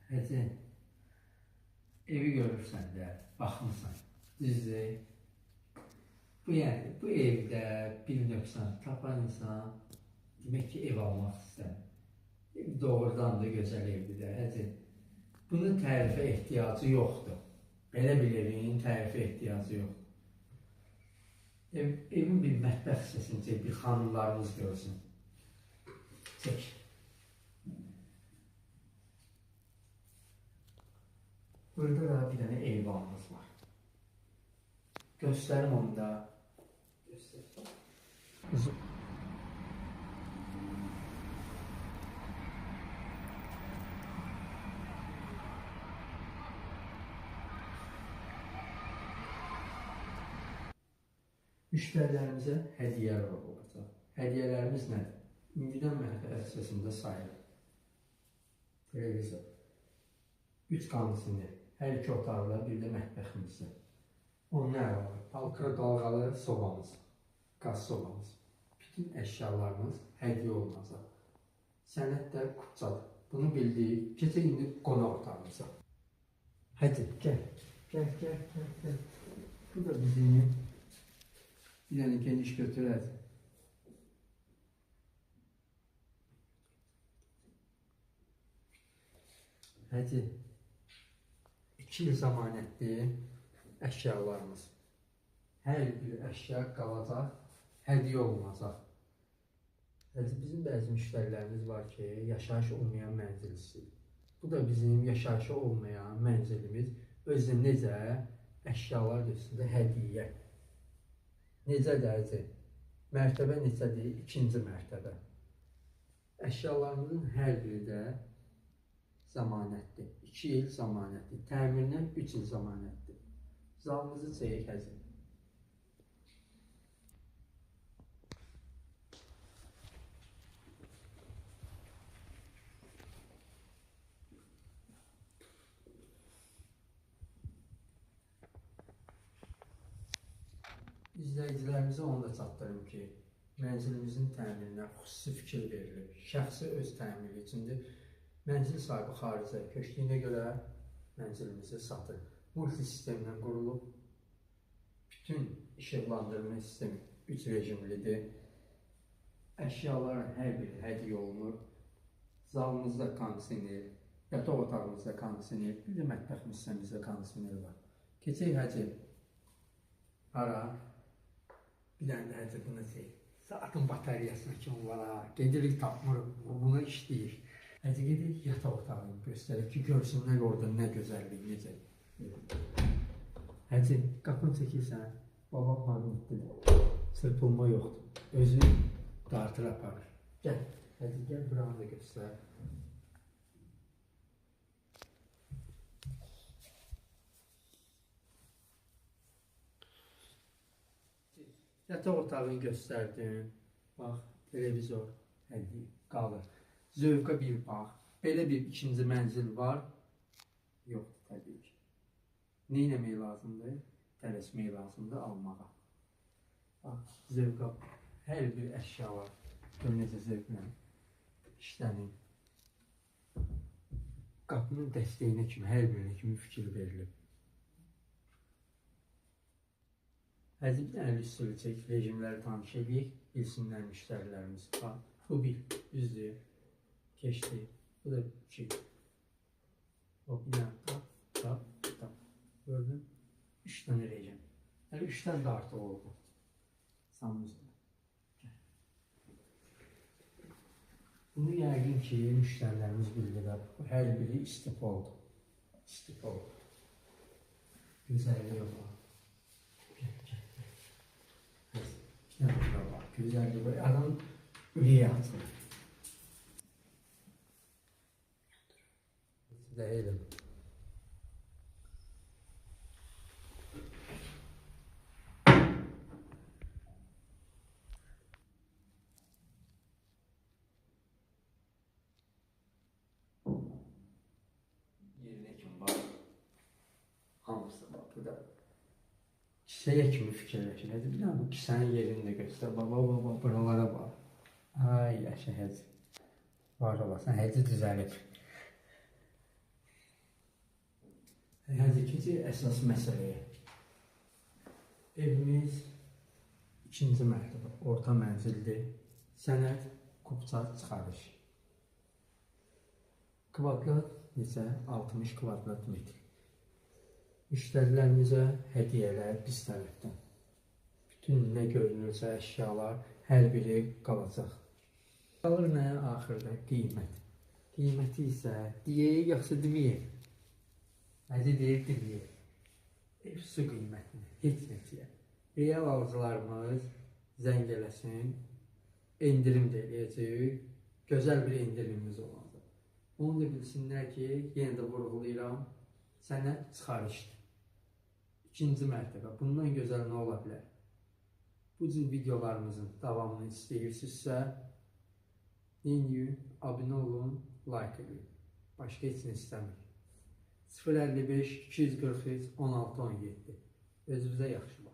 Həcə, evi görürsən də, baxmısan, düzdür. Bu evdə bir nöqsan tapan insan, demək ki, ev almaq istər. Ev doğrudan da gözəl evdir də, həcə. Bunun tərifə ehtiyacı yoxdur. Belə bir evin tərifə ehtiyacı yoxdur. Evin bir mətbəx hissəsini çək, bir xanımlarımız görsün. Çək. Burada da bir dənə eyvanımız var. Göstərim onu da. Göstər. Müştərilərimizə hədiyyələr olacaq. Hədiyyələrimiz nədir? İndidən mətbəx hissəsində sayılır. Televizor, 3 qandisioner, hər iki otaqlı, bir də mətbəximizdə. Onun əlavə, halka dalğalı sobamız, qaz sobamız, bütün əşyalarımız hədiyyə olunacaq. Sənət də qutcadır. Bunu bildik. Keçək indi qonaq otağımıza. Hadi, gəl. Bu da bizim bir dənə geniş götürər. Həcə, 2 il zamanətli əşyalarımız. Hər bir əşya qalacaq, hədiyyə olunacaq. Həcə, bizim bəzi müştərilərimiz var ki, yaşayış olmayan mənzil istəyir. Bu da bizim yaşayışı olmayan mənzilimiz. Özü necə əşyalar üstündə hədiyyə. Necədir həcə? Mərtəbə neçədir? 2-ci mərtəbə. Əşyalarımızın hər biri də zamanətdir. 2 il zamanətdir. Təmirinə 3 il zamanətdir. Zalımızı çəyək həcə. İzləyicilərimizə onu da çatdırım ki, mənzilimizin təmirinə xüsusi fikir verilir. Şəxsi öz təmiri üçündür. Mənzil sahibi xaricə köçdüyünə görə mənzilimizi satır. Multi sistemlə qurulub. Bütün işıqlandırma sistemi 3 rejimlidir. Əşyaların hər biri hədiyyə olunur. Zalımızda kondisioner, yataq otağımızda kondisioner, bir də mətbəx hissəmizdə kondisioner var. Keçək həcə. Hara? Bir dənə də həcə buna çək. Saatın bataryasına ki onlara gedirik tapmırıq, buna işləyir. Həcə gedirik yataq otağını göstərir ki, görsünlər orada nə gözəllik, necə. Həcə, qapını çəkirsən, babam magnetlidir, çırpılma yoxdur, özü dartır aparır. Gəl, həcə, gəl buranı da göstər. Yataq otağını göstərdim. Bax, televizor, hədiyyə, qalır. Zövqə bir bax. Belə bir ikinci mənzil var. Yoxdur, təbii ki. Nə eləmək lazımdır? Tələsmək lazımdır almağa. Bax, zövqə, hər bir əşya var. Gör necə zövqlə işlənir. Qapının dəstəyinə kimi, hər birinə kimi fikir verilib. Həcə, bir dənə üstülü çək, rejimləri tanış edək, bilsinlər müştərilərimiz. Bax, bu bir, düzdür, keçdi, bu da 2. O, bir dənə, tap. Gördün? 3 dənə rejim. Yəni, 3-dən də artıq oldu. Samımızda. Bunu yəqin ki, müştərilərimiz bildirlər. Bu, hər biri istif oldu. İstif oldu. Güzəlliyi var. Güzelliği var. Adam ürəyə atır. Değilim. Yerine kim var? Hamısı var. Bu da kisəyə kimi fikirləşir. Həcə, bir dənə bu kisənin yerini də göstər. Baba, buralara bax. Ay, yaşa həcə. Var olasın, həcə düzəlib. Hadi keçək əsas məsələyə. Evimiz ikinci mərtəbə, orta mənzildir. Sənəd, kupça, çıxarış. Kvadrat neçə? 60 kvadrat metr. Müştərilərimizə hədiyyələr biz tərəfdən. Bütün nə görünürsə əşyalar hər biri qalacaq. Qalır nə? Axırda qiymət. Qiyməti isə deyək, yoxsa deməyək? Hadi deyək, deməyək. Ev su qiymətini, heç nəçəyə. Real alıcılarımız zəng eləsin, endirim də eləyəcək, gözəl bir endirimimiz olacaq. Onu da bilsinlər ki, yenə də vurğulayıram, sənəd çıxarışdır. İkinci mərtəbə, bundan gözəl nə ola bilər? Bu cür videolarımızın davamını istəyirsinizsə, deyin, abunə olun, like edin. Başqa heç nə istəmir. 055 243 16 17. Özünüzə yaxşı.